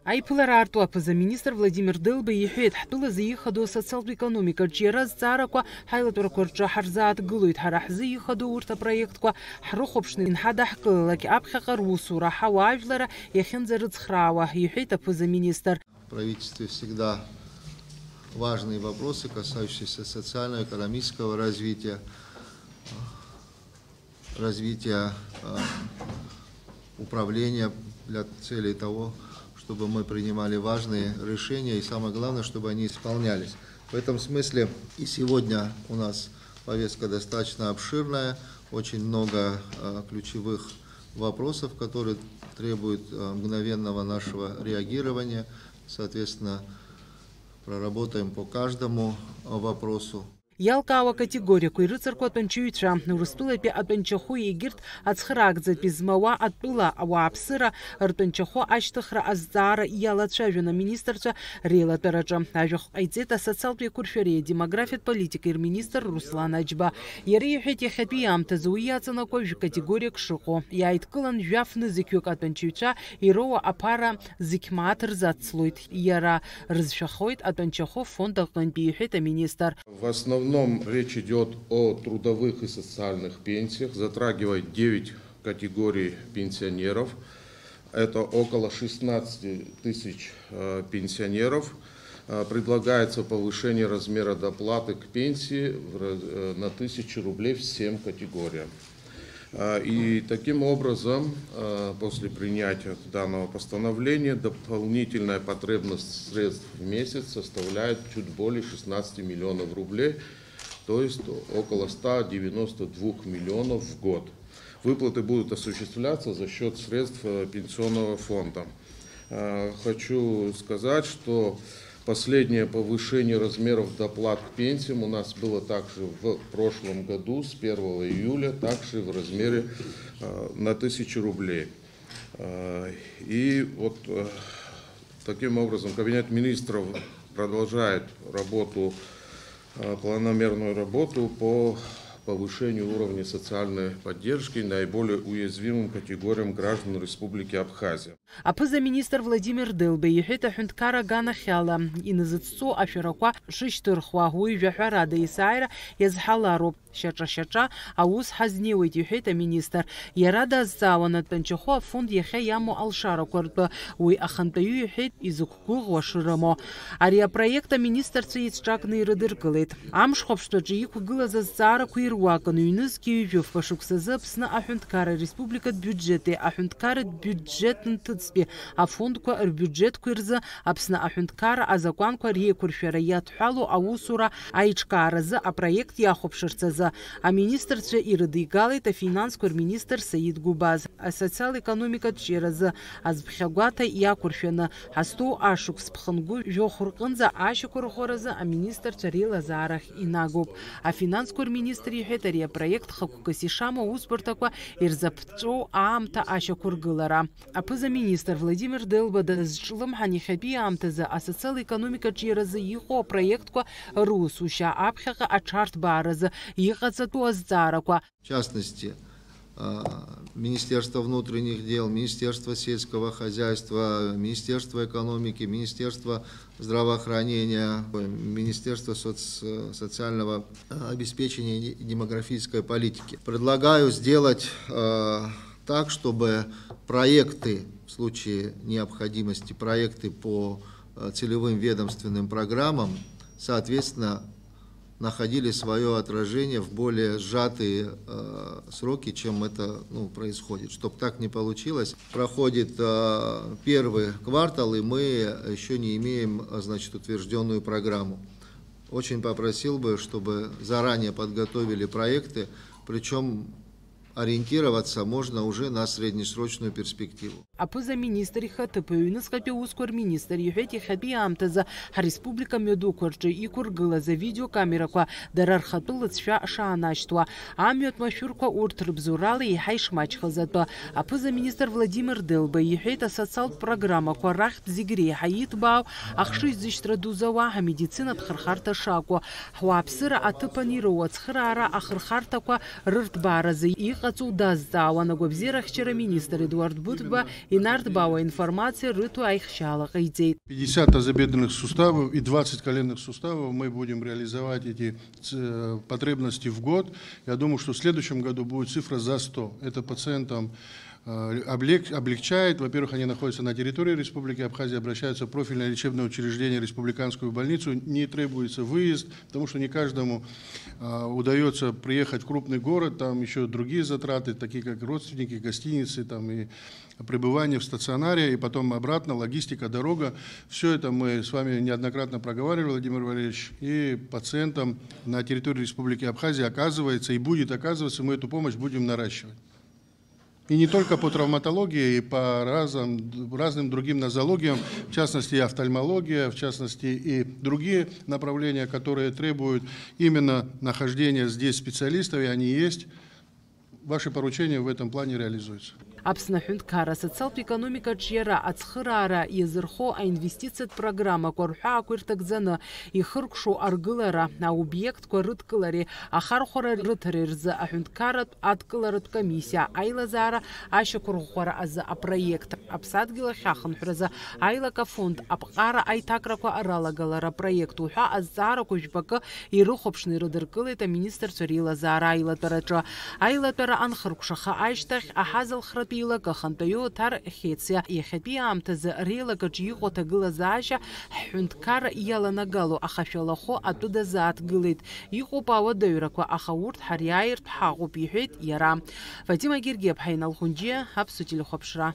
Айпылара арту апыза-министр Владимир Дылба иҳәеит, ҳтәыла ихадоу асоциалтә економикаҿы иара зҵаарақәа ҳаилатәарақәа рҿы ҳарзааҭгылоит, ҳара ҳзы ихадоу урҭ апроектқәа ҳрыхәаԥшны инҳадаҳкылалак аԥхьаҟа русура, ҳауаажәлара иахьынӡарыцхраауа, иҳәеит апыза-министр. В правительстве всегда важные вопросы, касающиеся социально-экономического развития управления для целей того, чтобы мы принимали важные решения и самое главное, чтобы они исполнялись. В этом смысле и сегодня у нас повестка достаточно обширная, очень много ключевых вопросов, которые требуют мгновенного нашего реагирования. Соответственно, проработаем по каждому вопросу. Иалкаауа категориақәа ирыҵарку атәанчаҩцәа, Урыстәылатәи атәанчахәы егьырҭ ацхыраагӡатәи змауа атәыла ауааԥсыра ртәанчахәы ашьҭыхра азҵаара иалацәажәон аминистрцәа реилатәараҿы. Ажәахә ҟаиҵеит асоциалтә еиқәыршәареи адемографиатә политикеи рминистр Руслан Аџьба. Иара иҳәеит, иахьатәи аамҭазы уи иаҵанакуа жәкатегориак шыҟоу. Иааидкылан жәаф-нызықьҩык атәанчаҩцәа ироуа аԥара зегь мааҭ рзацлоит. Иара рызшәахоит атәанчахәы фонд аҟынтәи, иҳәеит аминистр. В основном речь идет о трудовых и социальных пенсиях, затрагивает 9 категорий пенсионеров. Это около 16 тысяч пенсионеров. Предлагается повышение размера доплаты к пенсии на 1000 рублей всем категориям. И таким образом, после принятия данного постановления, дополнительная потребность средств в месяц составляет чуть более 16 миллионов рублей, то есть около 192 миллионов в год. Выплаты будут осуществляться за счет средств пенсионного фонда. Хочу сказать, что последнее повышение размеров доплат к пенсиям у нас было также в прошлом году, с 1 июля, также в размере на 1000 рублей. И вот таким образом Кабинет министров продолжает работу, планомерную работу по повышению уровня социальной поддержки наиболее уязвимым категориям граждан Республики Абхазия. Апыза-министр Владимир Дылба иҳәеит, аҳәынҭқарра аганахьала иназыҵҵо ашәарақәа шышьҭырхуа уи жәаҳәарада есааира иазҳалароуп. Шьаҿа-шьаҿа аус ҳазнеиуеит, иҳәеит аминистр. Иара дазҵаауан атәанчахәы афонд иахьа иамоу алшарақәа ртәы. Уи ахантәаҩы иҳәеит, изықәгәыӷуа шрымоу. Ари апроект аминистрцәа еицҿакны ирыдыркылеит. Амшхәаԥштәаҿы иқәгылаз азҵаарақәа ируакын, ҩнызқьи-ҩажәифа шықәсазы Аԥсны аҳәынҭқарра республикатә биуџьети, аҳәынҭқарратә биуџьеттә ҭыҵтәи афондқәа рбиуџьетқәа рзы Аԥсны аҳәынҭқарра азакәанқәа реиқәыршәара иадҳәалоу аусура аиҿкааразы апроект иахәаԥшырц азы аминистрцәа ирыдигалеит афинансқәа рминистр Саид Губаз. Асоциал-економикатә ҿиаразы азԥхьагәаҭа иақәыршәаны ҳазҭоу ашықәс ԥхынгәы жәохә рҟынӡа ашьақәырӷәӷәаразы аминистрцәа реилазаарахь инагоуп. Афинансқәа рминистр иҳәеит, ари апроект хықәкыс ишамоу аусбарҭақәа ирзаԥҵәоу аамҭа ашьақәыргылара. Аԥыза-министр Владимир Дылба дазҿлымҳан иахьатәи аамҭазы асоциал-економикаҿы иаразы иҟоу апроектқәа русушьа аԥхьаҟа аҽарҭбааразы иҟаҵатәу азҵаарақәа. В частности, Министерство внутренних дел, Министерство сельского хозяйства, Министерство экономики, Министерство здравоохранения, Министерство социального обеспечения и демографической политики. Предлагаю сделать так, чтобы проекты, в случае необходимости, проекты по целевым ведомственным программам, соответственно, находили свое отражение в более сжатые сроки, чем это происходит. Чтобы так не получилось, проходит первый квартал, и мы еще не имеем, значит, утвержденную программу. Очень попросил бы, чтобы заранее подготовили проекты, причем ориентироваться можно уже на среднесрочную перспективу. Апыза-министр ихаҭыԥ аҩныҵҟатәи аусқәа рминистр иҳәеит, иахьатәи аамҭазы ҳреспублика мҩадуқәа рҿы иқәыргылаз авидеокамерақәа дара рхатәы лыҵшәа шаанашьҭуа. Амҩатә машәырқәа урҭ рыбзоурала еиҳа ишмаҷхаз атәы. Аԥыза-министр Владимир Дылба иҳәеит, асоциалтә программақәа рахьтә зегь реиҳа иҭбаау ахшыҩ зышьҭра ду зауа амедицинатә хырхарҭа шакәу. Ҳуааԥсыра аҭыԥан ироуа ацхыраара ахырхарҭақәа рырҭбааразы иҟаҵоу дазҵаауан агәабзиарахьчара министр Едуард Бутба инардбауа информация рыту айхшала гайдзейт. 50 тазобедренных суставов и 20 коленных суставов мы будем реализовать эти потребности в год. Я думаю, что в следующем году будет цифра за 100. Это пациентам облегчает. Во-первых, они находятся на территории Республики Абхазия, обращаются в профильное лечебное учреждение, республиканскую больницу. Не требуется выезд, потому что не каждому удается приехать в крупный город. Там еще другие затраты, такие как родственники, гостиницы там, и пребывание в стационаре, и потом обратно, логистика, дорога. Все это мы с вами неоднократно проговаривали, Владимир Валерьевич, и пациентам на территории Республики Абхазия оказывается и будет оказываться, мы эту помощь будем наращивать. И не только по травматологии, и по разным другим нозологиям, в частности, и офтальмология, в частности, и другие направления, которые требуют именно нахождения здесь специалистов, и они есть. Ваши поручения в этом плане реализуются. Аԥсны аҳәынҭқарра асоциалтә економикаҿ иара ацхыраара иазырхо аинвестициатә программақәа рҳәаақәа ирҭагӡаны ихыркәшо аргылара, аобиектқәа рыдкылареи ахархәара рыҭареи рзы аҳәынҭқарратә адкыларатә комиссиа аилазаара ашьақәырӷәӷәара азы апроект, Аԥсадгьыл ахьахынҳәразы аилак афонд апҟара аиҭакрақәа ралагалара апроект уҳәа азҵаарақәа жәпакы ирыхәаԥшны ирыдыркылеит аминистрцәа реилазаара аилатәараҿы. Аилатәара анхыркәшаха ашьҭахь аҳазалхратә илак ахантәаҩы Оҭар Хециа иахьатәи аамҭазы реилакаҿ иҟоу аҭагылазаашьа ҳҳәынҭқарра иаланагало, аха шәалахәы атәы дазааҭгылеит. Иҟоуп ауадаҩрақәа, аха урҭ ҳариааиртә ҳаҟоуп, иҳәеит иара. Фатима Гергиев, Ҳаинал Хунџьиа, Аԥсуа телехәаԥшра.